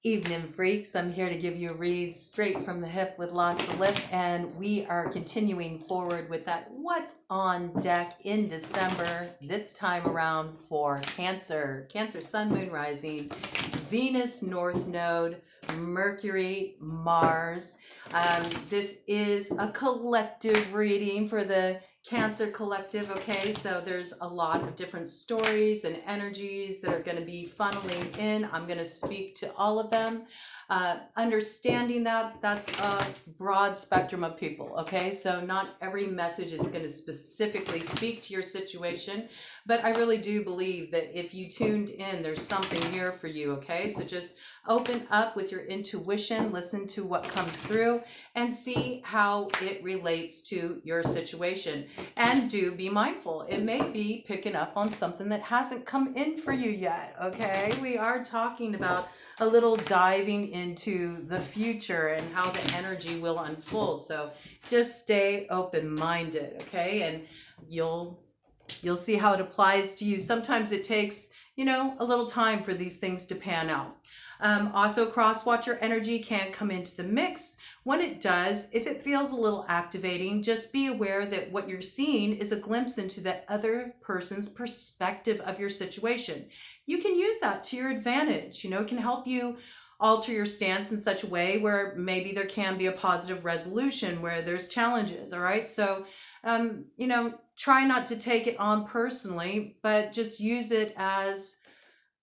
Evening, freaks. I'm here to give you a read straight from the hip with lots of lip, and we are continuing forward with that what's on deck in December, this time around for Cancer. Cancer, Sun, Moon, Rising, Venus, North Node, Mercury, Mars. This is a collective reading for the Cancer collective, okay? So there's a lot of different stories and energies that are going to be funneling in. I'm going to speak to all of them. Understanding that that's a broad spectrum of people, okay? So not every message is going to specifically speak to your situation, but I really do believe that if you tuned in, there's something here for you, okay? So just open up with your intuition, listen to what comes through, and see how it relates to your situation. And do be mindful. It may be picking up on something that hasn't come in for you yet, okay? We are talking about a little diving into the future and how the energy will unfold. So just stay open-minded, okay? And you'll see how it applies to you. Sometimes it takes, a little time for these things to pan out. Also, cross-watcher energy can come into the mix. When it does, if it feels a little activating, just be aware that what you're seeing is a glimpse into the other person's perspective of your situation. You can use that to your advantage. It can help you alter your stance in such a way where maybe there can be a positive resolution where there's challenges, all right? So, try not to take it on personally, but just use it as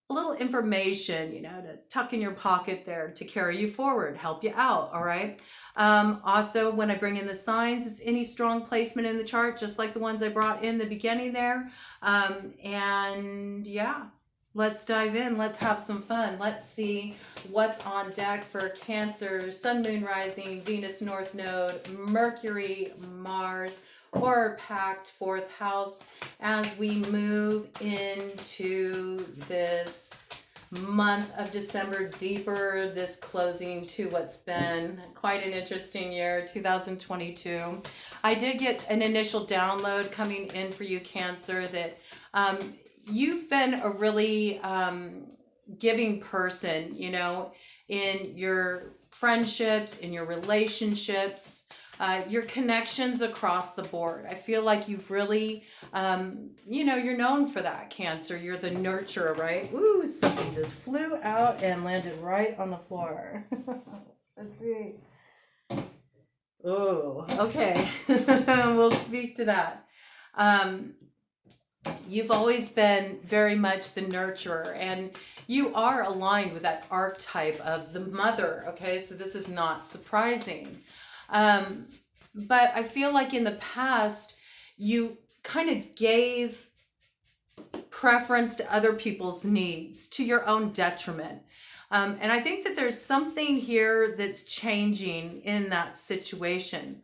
a little information, to tuck in your pocket there to carry you forward, help you out, all right? Also, when I bring in the signs, it's any strong placement in the chart, just like the ones I brought in the beginning there. And yeah, let's dive in. Let's have some fun. Let's see what's on deck for Cancer, Sun, Moon, Rising, Venus, North Node, Mercury, Mars, or packed fourth house as we move into this month of December deeper, this closing to what's been quite an interesting year, 2022. I did get an initial download coming in for you, Cancer, that you've been a really giving person, in your friendships, in your relationships, your connections across the board. I feel like you've really, you're known for that, Cancer. You're the nurturer, right? Ooh, something just flew out and landed right on the floor. Let's see. Oh, okay. We'll speak to that. You've always been very much the nurturer, and you are aligned with that archetype of the mother, okay? So this is not surprising. But I feel like in the past, you kind of gave preference to other people's needs to your own detriment. And I think that there's something here that's changing in that situation.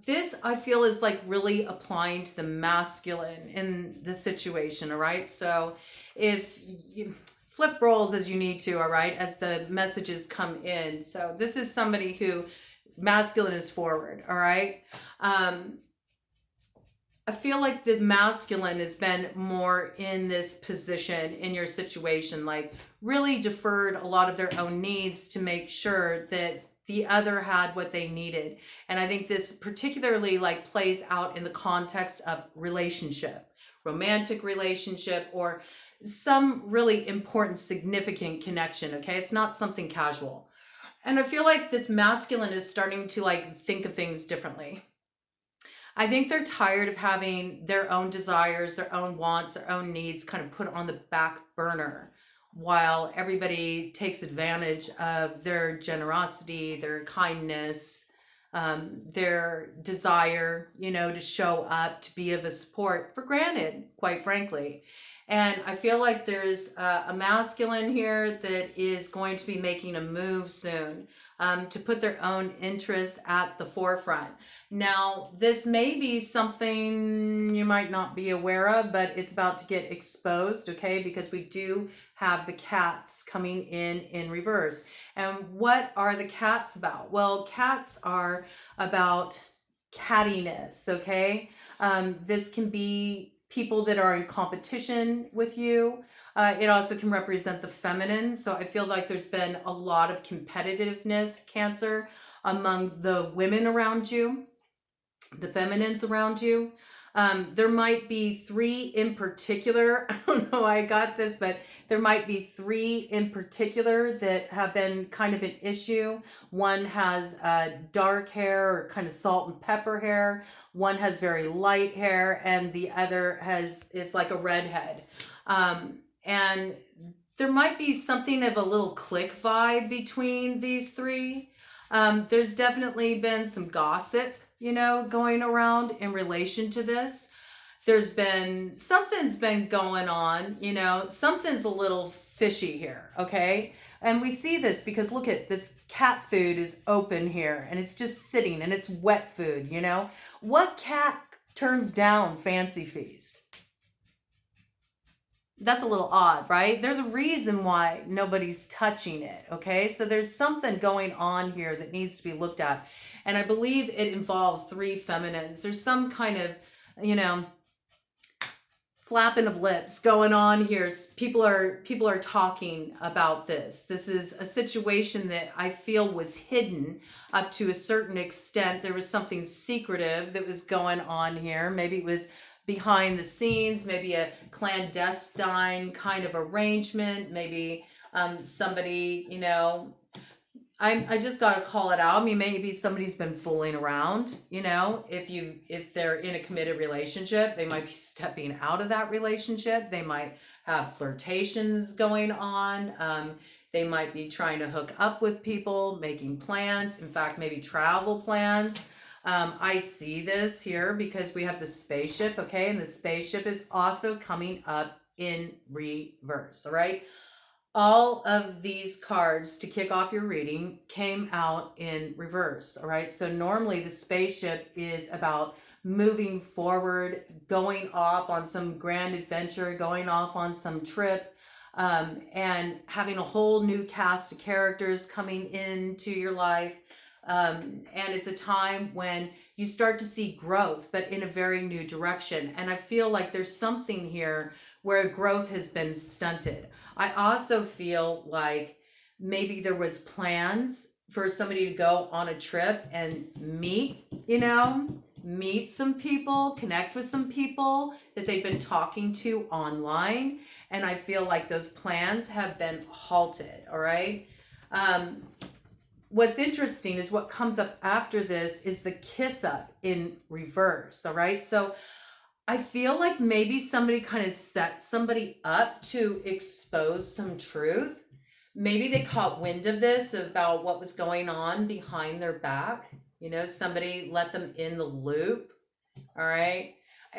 This I feel is like really applying to the masculine in the situation, all right? So if you flip roles as you need to, all right, as the messages come in. So this is somebody who masculine is forward, all right? I feel like the masculine has been more in this position in your situation, like really deferred a lot of their own needs to make sure that the other had what they needed. And I think this particularly plays out in the context of relationship, romantic relationship, or some really important, significant connection, okay? It's not something casual. And I feel like this masculine is starting to think of things differently. I think they're tired of having their own desires, their own wants, their own needs kind of put on the back burner while everybody takes advantage of their generosity, their kindness, their desire, to show up, to be of a support for granted, quite frankly. And I feel like there's a masculine here that is going to be making a move soon to put their own interests at the forefront. Now, this may be something you might not be aware of, but it's about to get exposed, okay? Because we do have the cats coming in reverse. And what are the cats about? Well, cats are about cattiness, okay? This can be people that are in competition with you. It also can represent the feminine. So I feel like there's been a lot of competitiveness, Cancer, among the women around you, the feminines around you. There might be three in particular. I don't know why I got this, but there might be three in particular that have been kind of an issue. One has dark hair or kind of salt and pepper hair. One has very light hair, and the other is like a redhead. And there might be something of a little click vibe between these three. There's definitely been some gossip, going around in relation to this. Something's been going on, something's a little fishy here, okay? And we see this because look at this, cat food is open here and it's just sitting and it's wet food, What cat turns down Fancy Feast? That's a little odd, right? There's a reason why nobody's touching it, okay? So there's something going on here that needs to be looked at. And I believe it involves three feminines. There's some kind of, flapping of lips going on here. People are talking about this. This is a situation that I feel was hidden up to a certain extent. There was something secretive that was going on here. Maybe it was behind the scenes, maybe a clandestine kind of arrangement, maybe somebody, I just got to call it out. I mean, maybe somebody's been fooling around, if they're in a committed relationship, they might be stepping out of that relationship. They might have flirtations going on. They might be trying to hook up with people, making plans, in fact, maybe travel plans. I see this here because we have the spaceship, okay? And the spaceship is also coming up in reverse, all right? All of these cards to kick off your reading came out in reverse, all right? So normally the spaceship is about moving forward, going off on some grand adventure, going off on some trip, and having a whole new cast of characters coming into your life. And it's a time when you start to see growth, but in a very new direction. And I feel like there's something here where growth has been stunted. I also feel like maybe there was plans for somebody to go on a trip and meet some people, connect with some people that they've been talking to online. And I feel like those plans have been halted, all right? What's interesting is what comes up after this is the kiss up in reverse, all right? So I feel like maybe somebody kind of set somebody up to expose some truth. Maybe they caught wind of this, about what was going on behind their back. Somebody let them in the loop, all right?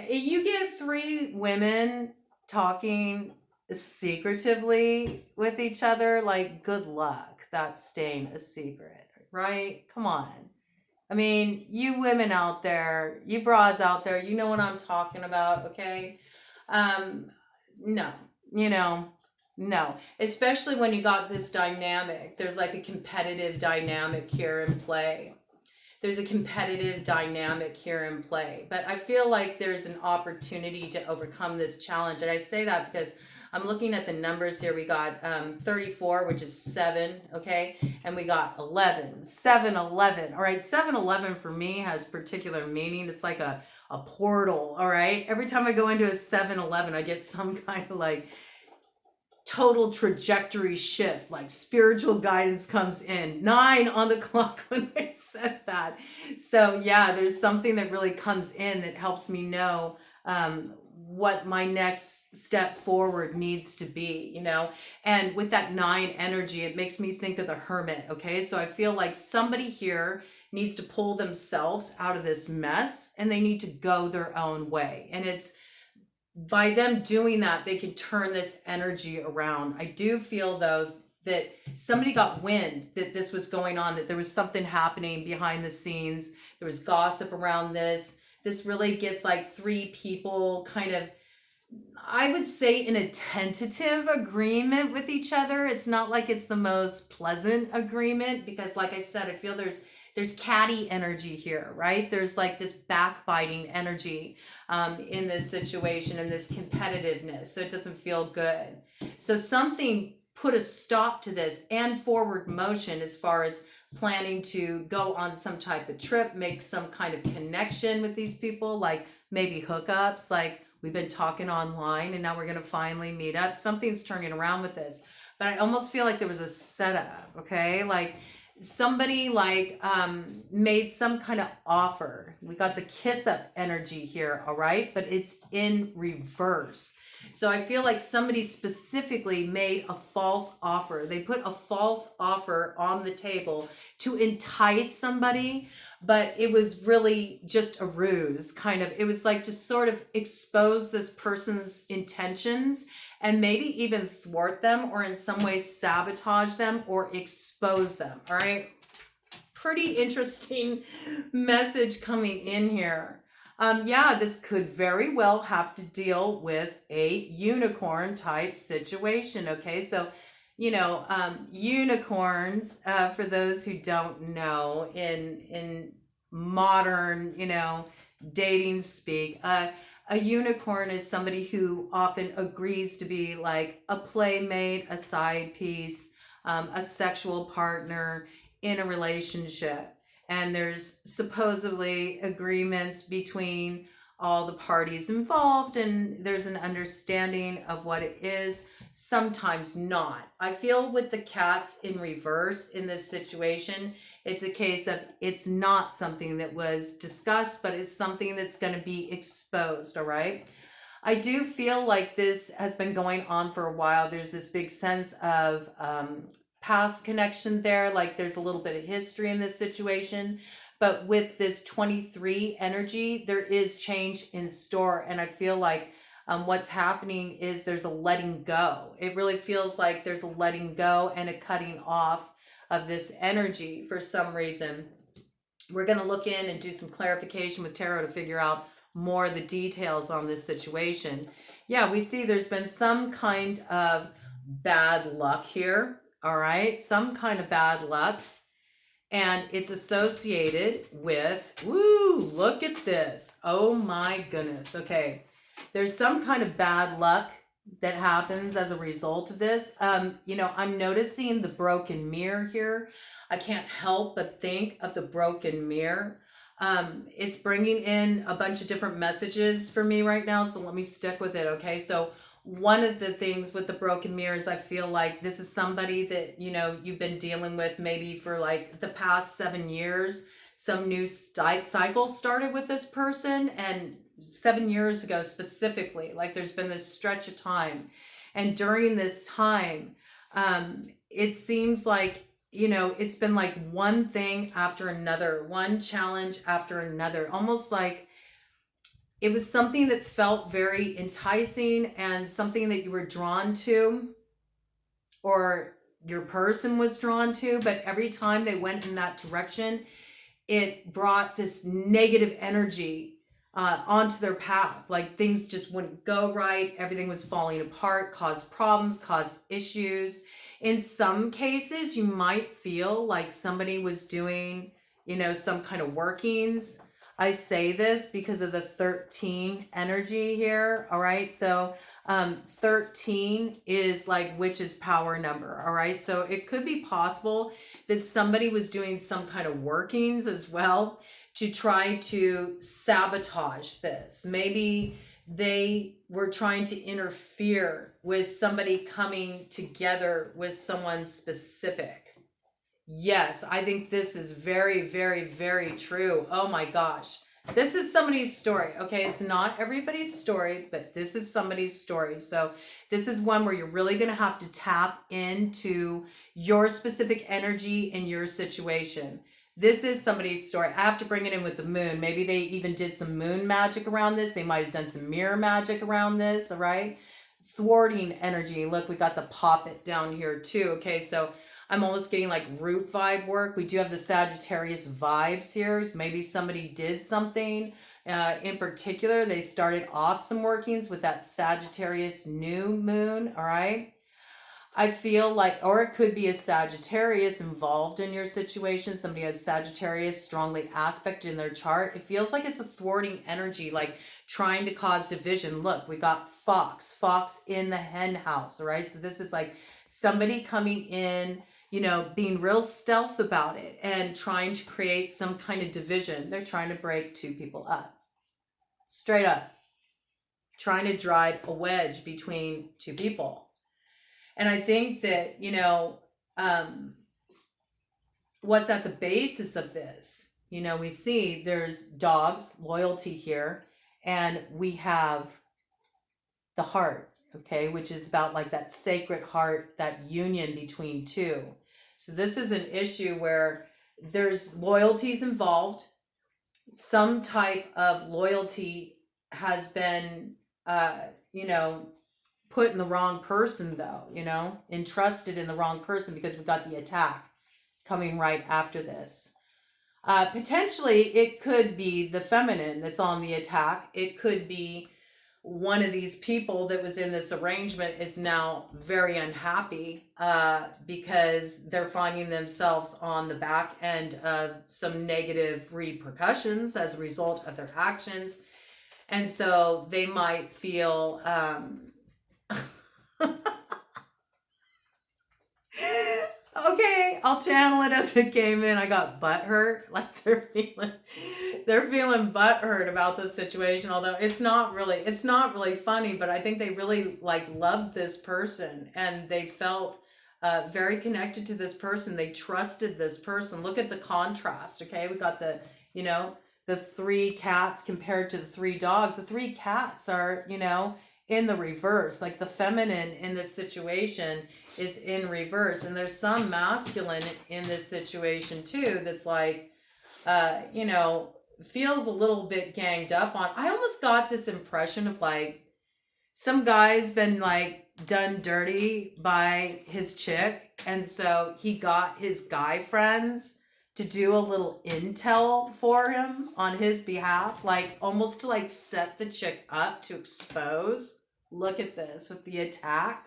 You get three women talking secretively with each other, like, good luck. That's staying a secret, right? Come on. I mean, you women out there, you broads out there, you know what I'm talking about, okay? No, no. Especially when you got this dynamic. There's like a competitive dynamic here in play. But I feel like there's an opportunity to overcome this challenge. And I say that because I'm looking at the numbers here. We got 34, which is 7, okay? And we got 11, 7-11. All right, 7-11 for me has particular meaning. It's like a portal, all right? Every time I go into a 7-11, I get some kind of like total trajectory shift, like spiritual guidance comes in. 9 on the clock when I said that. So yeah, there's something that really comes in that helps me know what my next step forward needs to be, and with that 9 energy, it makes me think of the Hermit. Okay, so I feel like somebody here needs to pull themselves out of this mess and they need to go their own way, and it's by them doing that they can turn this energy around. I do feel though that somebody got wind that this was going on, that there was something happening behind the scenes. There was gossip around this. This really gets like 3 people kind of, I would say, in a tentative agreement with each other. It's not like it's the most pleasant agreement because, like I said, I feel there's there's catty energy here, right? There's like this backbiting energy in this situation and this competitiveness. So it doesn't feel good. So something put a stop to this and forward motion as far as planning to go on some type of trip, make some kind of connection with these people, like maybe hookups, like we've been talking online and now we're going to finally meet up. Something's turning around with this. But I almost feel like there was a setup, okay? Like somebody made some kind of offer. We got the kiss up energy here, all right? But it's in reverse. So I feel like somebody specifically made a false offer. They put a false offer on the table to entice somebody, but it was really just a ruse, kind of. It was like to sort of expose this person's intentions and maybe even thwart them or in some way sabotage them or expose them, all right? Pretty interesting message coming in here. Yeah, this could very well have to deal with a unicorn type situation, okay? So, unicorns, for those who don't know, in modern, dating speak, a unicorn is somebody who often agrees to be like a playmate, a side piece, a sexual partner in a relationship. And there's supposedly agreements between all the parties involved, and there's an understanding of what it is, sometimes not. I feel with the cats in reverse in this situation, it's a case of it's not something that was discussed, but it's something that's going to be exposed, all right? I do feel like this has been going on for a while. There's this big sense of past connection there, like there's a little bit of history in this situation, but with this 23 energy there is change in store, and I feel like what's happening is there's a letting go. It really feels like there's a letting go and a cutting off of this energy for some reason. We're going to look in and do some clarification with tarot to figure out more of the details on this situation. Yeah, we see there's been some kind of bad luck here. All right, some kind of bad luck, and it's associated with, woo, look at this. Oh my goodness. Okay, there's some kind of bad luck that happens as a result of this. I'm noticing the broken mirror here. I can't help but think of the broken mirror. It's bringing in a bunch of different messages for me right now, so let me stick with it, okay? So one of the things with the broken mirrors, I feel like this is somebody that, you've been dealing with maybe for like the past 7 years. Some new cycle started with this person, and 7 years ago specifically, like there's been this stretch of time. And during this time, it seems like, it's been like one thing after another, one challenge after another, almost like it was something that felt very enticing and something that you were drawn to or your person was drawn to, but every time they went in that direction, it brought this negative energy onto their path. Like things just wouldn't go right. Everything was falling apart, caused problems, caused issues. In some cases, you might feel like somebody was doing, some kind of workings. I say this because of the 13 energy here, all right? So 13 is like witch's power number, all right? So it could be possible that somebody was doing some kind of workings as well to try to sabotage this. Maybe they were trying to interfere with somebody coming together with someone specific. Yes, I think this is very, very, very true. Oh my gosh. This is somebody's story, okay? It's not everybody's story, but this is somebody's story. So this is one where you're really going to have to tap into your specific energy in your situation. This is somebody's story. I have to bring it in with the moon. Maybe they even did some moon magic around this. They might have done some mirror magic around this, all right? Thwarting energy. Look, we got the poppet down here too, okay? So I'm almost getting like root vibe work. We do have the Sagittarius vibes here. So maybe somebody did something in particular. They started off some workings with that Sagittarius new moon, all right? I feel like, or it could be a Sagittarius involved in your situation. Somebody has Sagittarius strongly aspected in their chart. It feels like it's a thwarting energy, like trying to cause division. Look, we got Fox in the hen house, right? So this is like somebody coming in, being real stealth about it and trying to create some kind of division. They're trying to break two people up. Straight up. Trying to drive a wedge between two people. And I think that, what's at the basis of this, we see there's dogs, loyalty here, and we have the heart, okay, which is about like that sacred heart, that union between two. So this is an issue where there's loyalties involved. Some type of loyalty has been, put in the wrong person though, entrusted in the wrong person, because we got the attack coming right after this. Potentially it could be the feminine that's on the attack. It could be one of these people that was in this arrangement is now very unhappy because they're finding themselves on the back end of some negative repercussions as a result of their actions. And so they might feel okay, I'll channel it as it came in. I got butthurt. Like they're feeling butthurt about this situation. Although it's not really funny, but I think they really loved this person and they felt very connected to this person. They trusted this person. Look at the contrast. Okay, we got the three cats compared to the three dogs. The three cats are in the reverse. Like the feminine in this situation is in reverse, and there's some masculine in this situation too that's feels a little bit ganged up on. I almost got this impression of some guy's been done dirty by his chick, and so he got his guy friends to do a little intel for him on his behalf, almost to set the chick up to expose. Look at this with the attack.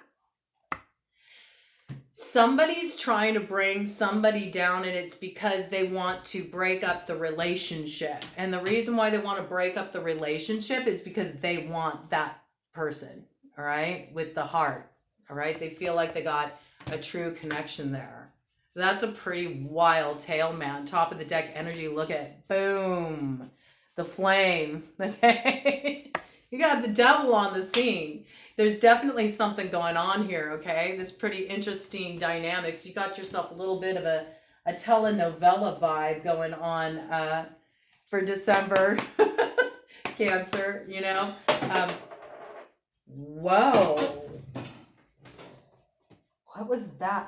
Somebody's trying to bring somebody down, and it's because they want to break up the relationship. And the reason why they want to break up the relationship is because they want that person, all right, with the heart, all right? They feel like they got a true connection there. That's a pretty wild tale, man. Top of the deck energy. Look at, boom, the flame. Okay, you got the devil on the scene. There's definitely something going on here, okay? This pretty interesting dynamics. You got yourself a little bit of a telenovela vibe going on for December. Cancer, whoa. What was that?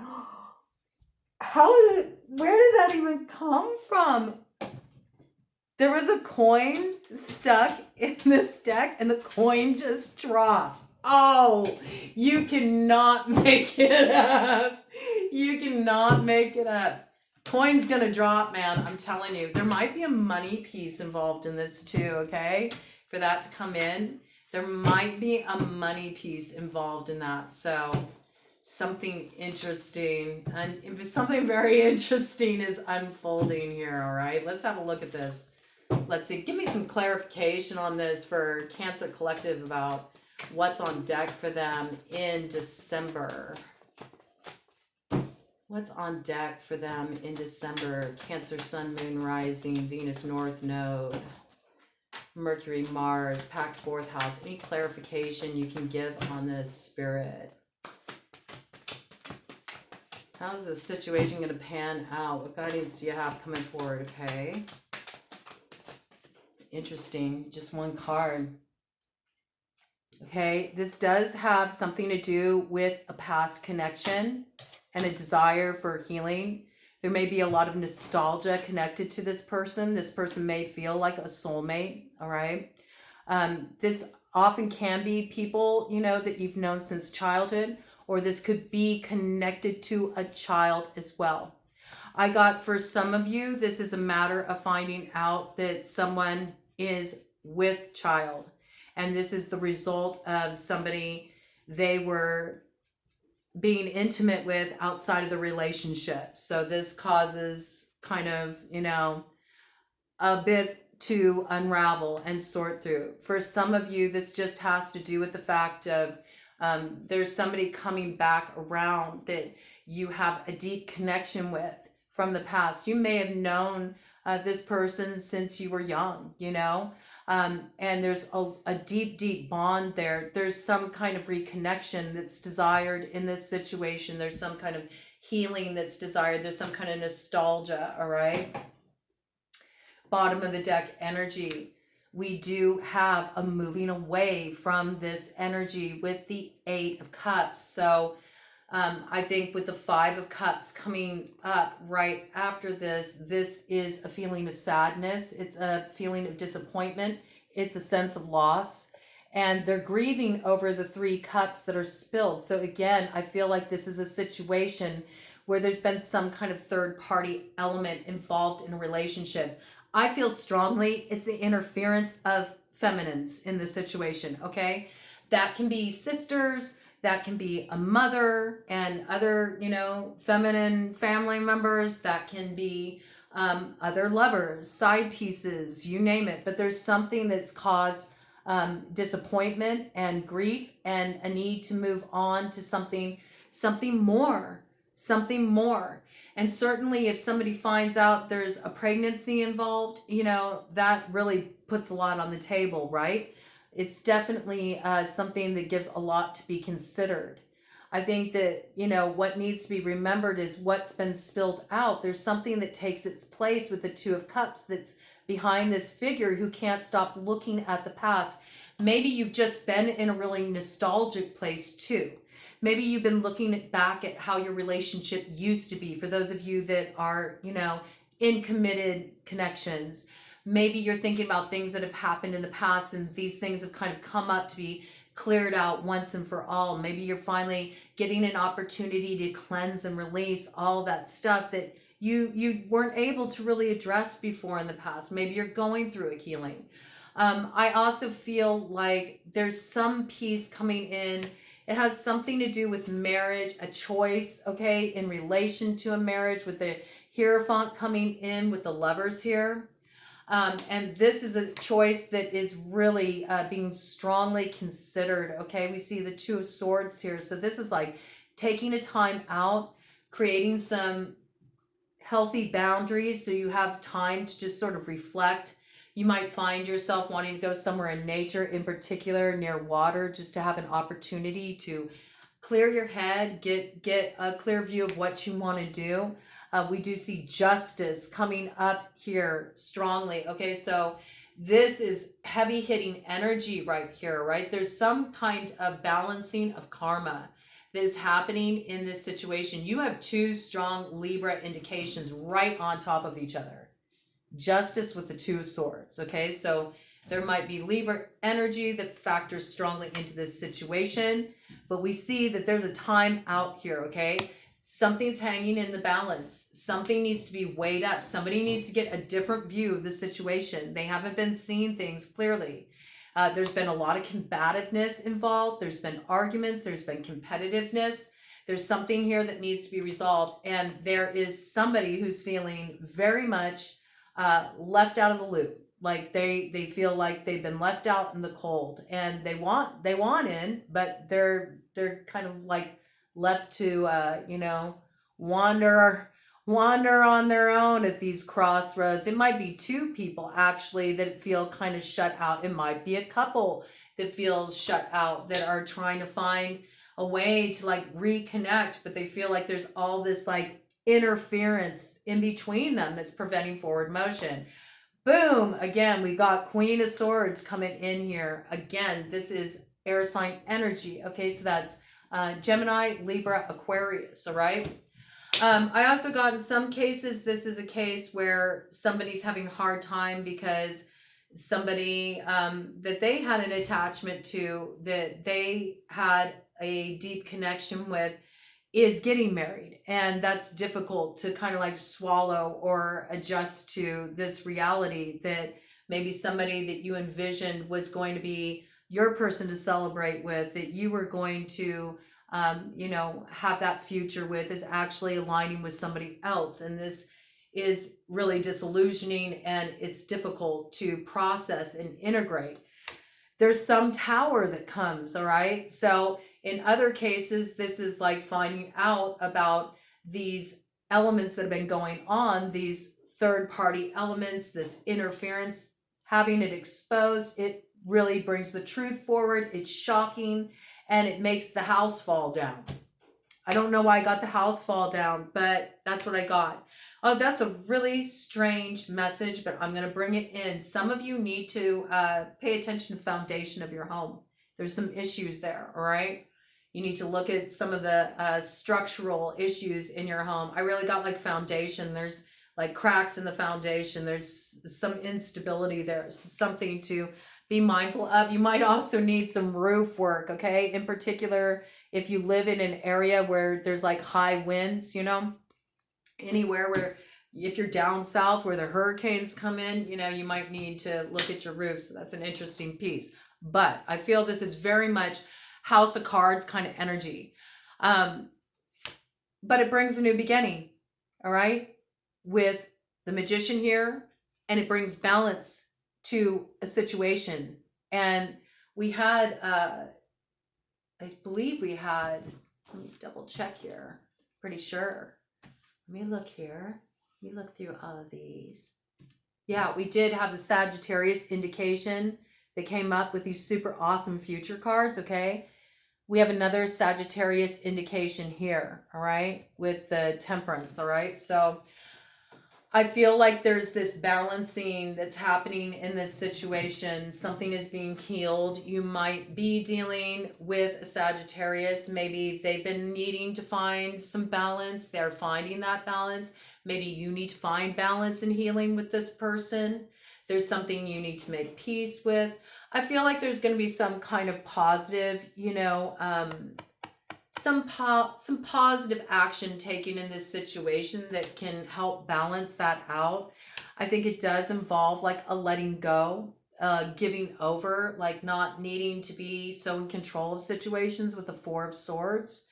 Where did that even come from? There was a coin stuck in this deck and the coin just dropped. Oh, you cannot make it up. You cannot make it up. Coin's gonna drop, man. I'm telling you. There might be a money piece involved in this too, okay? For that to come in. There might be a money piece involved in that. So something interesting. And something very interesting is unfolding here, all right? Let's have a look at this. Let's see. Give me some clarification on this for Cancer Collective about what's on deck for them in December. What's on deck for them in December? Cancer, Sun, Moon, Rising, Venus, North Node, Mercury, Mars, Pact, Fourth House. Any clarification you can give on this, Spirit? How's this situation going to pan out? What guidance do you have coming forward, okay? Interesting. Just one card. Okay, this does have something to do with a past connection and a desire for healing. There may be a lot of nostalgia connected to this person. This person may feel like a soulmate, all right? This often can be people, that you've known since childhood, or this could be connected to a child as well. I got, for some of you, this is a matter of finding out that someone is with child. And this is the result of somebody, they were being intimate with outside of the relationship. So this causes kind of, a bit to unravel and sort through. For some of you, this just has to do with the fact of there's somebody coming back around that you have a deep connection with from the past. You may have known this person since you were young, and there's a deep, deep bond there. There's some kind of reconnection that's desired in this situation. There's some kind of healing that's desired. There's some kind of nostalgia, all right? Bottom of the deck energy. We do have a moving away from this energy with the 8 of Cups. So I think with the 5 of Cups coming up right after this is a feeling of sadness. It's a feeling of disappointment. It's a sense of loss. And they're grieving over the 3 cups that are spilled. So again, I feel like this is a situation where there's been some kind of third party element involved in a relationship. I feel strongly it's the interference of feminines in this situation, okay? That can be sisters, that can be a mother and other, feminine family members, that can be other lovers, side pieces, you name it. But there's something that's caused disappointment and grief and a need to move on to something more. And certainly if somebody finds out there's a pregnancy involved, that really puts a lot on the table, right? It's definitely something that gives a lot to be considered. I think that, what needs to be remembered is what's been spilled out. There's something that takes its place with the 2 of Cups that's behind this figure who can't stop looking at the past. Maybe you've just been in a really nostalgic place too. Maybe you've been looking back at how your relationship used to be. For those of you that are, in committed connections, maybe you're thinking about things that have happened in the past and these things have kind of come up to be cleared out once and for all. Maybe you're finally getting an opportunity to cleanse and release all that stuff that you weren't able to really address before in the past. Maybe you're going through a healing. I also feel like there's some peace coming in. It has something to do with marriage, a choice, okay, in relation to a marriage, with the Hierophant coming in with the Lovers here. And this is a choice that is really being strongly considered, okay? We see the 2 of Swords here. So this is like taking a time out, creating some healthy boundaries so you have time to just sort of reflect. You might find yourself wanting to go somewhere in nature, in particular near water, just to have an opportunity to clear your head, get a clear view of what you want to do. We do see justice coming up here strongly. Okay, so this is heavy hitting energy right here, right? There's some kind of balancing of karma that is happening in this situation. You have 2 strong Libra indications right on top of each other. Justice with the 2 of Swords, okay? So there might be Libra energy that factors strongly into this situation, but we see that there's a time out here, okay? Something's hanging in the balance. Something needs to be weighed up. Somebody needs to get a different view of the situation. They haven't been seeing things clearly. There's been a lot of combativeness involved. There's been arguments. There's been competitiveness. There's something here that needs to be resolved. And there is somebody who's feeling very much left out of the loop. Like they feel like they've been left out in the cold, and they want in, but they're kind of like left to wander on their own at these crossroads. It might be 2 people actually that feel kind of shut out. It might be a couple that feels shut out, that are trying to find a way to like reconnect, but they feel like there's all this like interference in between them that's preventing forward motion. Boom, again, we got Queen of Swords coming in here. Again, this is air sign energy. Okay, so that's Gemini, Libra, Aquarius, all right? I also got, in some cases, this is a case where somebody's having a hard time because somebody that they had an attachment to, that they had a deep connection with, is getting married. And that's difficult to kind of like swallow or adjust to this reality that maybe somebody that you envisioned was going to be your person to celebrate with, that you were going to have that future with is actually aligning with somebody else. And this is really disillusioning, and it's difficult to process and integrate. There's some tower that comes, all right? So in other cases, this is like finding out about these elements that have been going on, these third party elements, this interference, having it exposed. It really brings the truth forward. It's shocking, and it makes the house fall down. I don't know why I got the house fall down, but that's what I got. Oh, that's a really strange message, but I'm going to bring it in. Some of you need to pay attention to the foundation of your home. There's some issues there, all right? You need to look at some of the structural issues in your home. I really got like foundation. There's like cracks in the foundation. There's some instability there. So something to be mindful of. You might also need some roof work, okay? In particular, if you live in an area where there's like high winds, anywhere where, if you're down south where the hurricanes come in, you might need to look at your roof. So that's an interesting piece. But I feel this is very much House of Cards kind of energy. But it brings a new beginning, all right? With the Magician here, and it brings balance to a situation. And we had, I believe we had, let me double check here, pretty sure. Let me look here. Let me look through all of these. Yeah, we did have the Sagittarius indication that came up with these super awesome future cards, okay? We have another Sagittarius indication here, all right, with the Temperance, all right? So I feel like there's this balancing that's happening in this situation. Something is being healed. You might be dealing with a Sagittarius. Maybe they've been needing to find some balance. They're finding that balance. Maybe you need to find balance and healing with this person. There's something you need to make peace with. I feel like there's going to be some kind of positive, some positive action taken in this situation that can help balance that out. I think it does involve like a letting go, giving over, like not needing to be so in control of situations with the Four of Swords.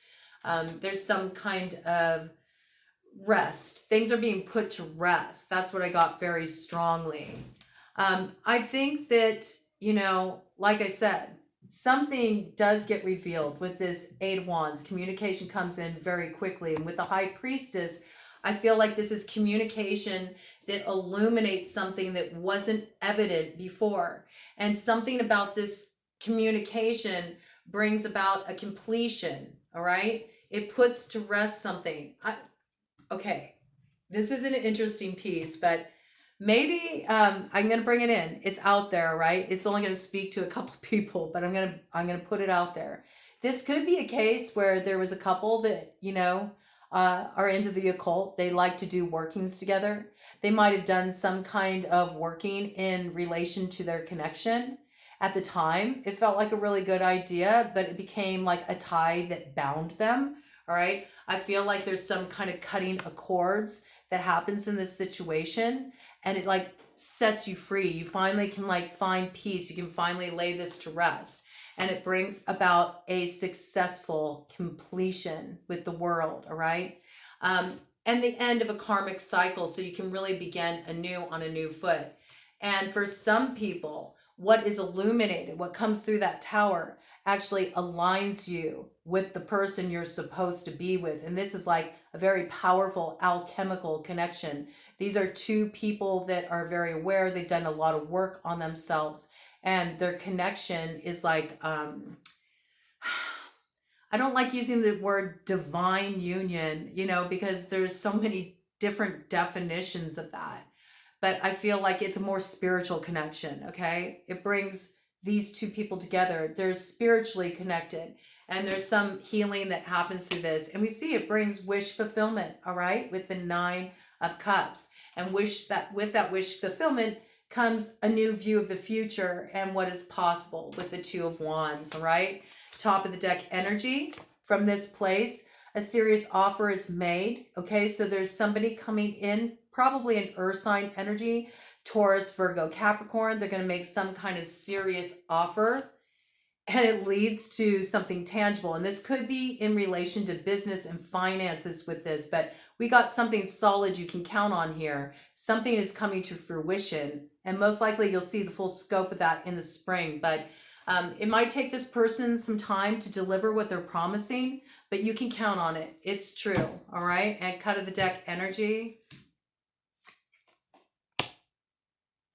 There's some kind of rest. Things are being put to rest. That's what I got very strongly. I think that, like I said, something does get revealed with this Eight of Wands. Communication comes in very quickly. And with the High Priestess, I feel like this is communication that illuminates something that wasn't evident before. And something about this communication brings about a completion, all right? It puts to rest something. Okay, this is an interesting piece, but maybe I'm going to bring it in. It's out there, right? It's only going to speak to a couple people, but I'm going to put it out there. This could be a case where there was a couple that, are into the occult. They like to do workings together. They might have done some kind of working in relation to their connection. At the time, it felt like a really good idea, but it became like a tie that bound them, all right? I feel like there's some kind of cutting of cords that happens in this situation, and it like sets you free. You finally can like find peace. You can finally lay this to rest, and it brings about a successful completion with the world, all right? And the end of a karmic cycle, so you can really begin anew on a new foot. And for some people, what is illuminated, what comes through that tower, actually aligns you with the person you're supposed to be with. And this is like a very powerful alchemical connection. These are two people that are very aware. They've done a lot of work on themselves, and their connection is like, I don't like using the word divine union, because there's so many different definitions of that. But I feel like it's a more spiritual connection, okay? It brings these two people together. They're spiritually connected, and there's some healing that happens through this. And we see it brings wish fulfillment, all right, with the Nine of Cups. And with that wish fulfillment comes a new view of the future and what is possible with the Two of Wands, all right? Top of the deck energy from this place. A serious offer is made, okay? So there's somebody coming in, probably an earth sign energy, Taurus, Virgo, Capricorn. They're going to make some kind of serious offer. and it leads to something tangible. And this could be in relation to business and finances with this, but we got something solid you can count on here. Something is coming to fruition, and most likely you'll see the full scope of that in the spring. But it might take this person some time to deliver what they're promising, but you can count on it. It's true. All right. And cut of the deck energy.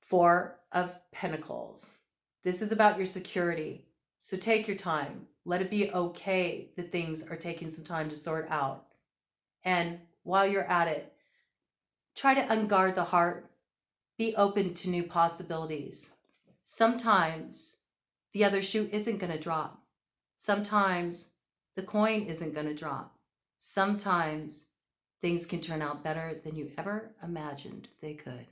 4 of Pentacles. This is about your security. So take your time. Let it be okay that things are taking some time to sort out. And while you're at it, try to unguard the heart. Be open to new possibilities. Sometimes the other shoe isn't going to drop. Sometimes the coin isn't going to drop. Sometimes things can turn out better than you ever imagined they could.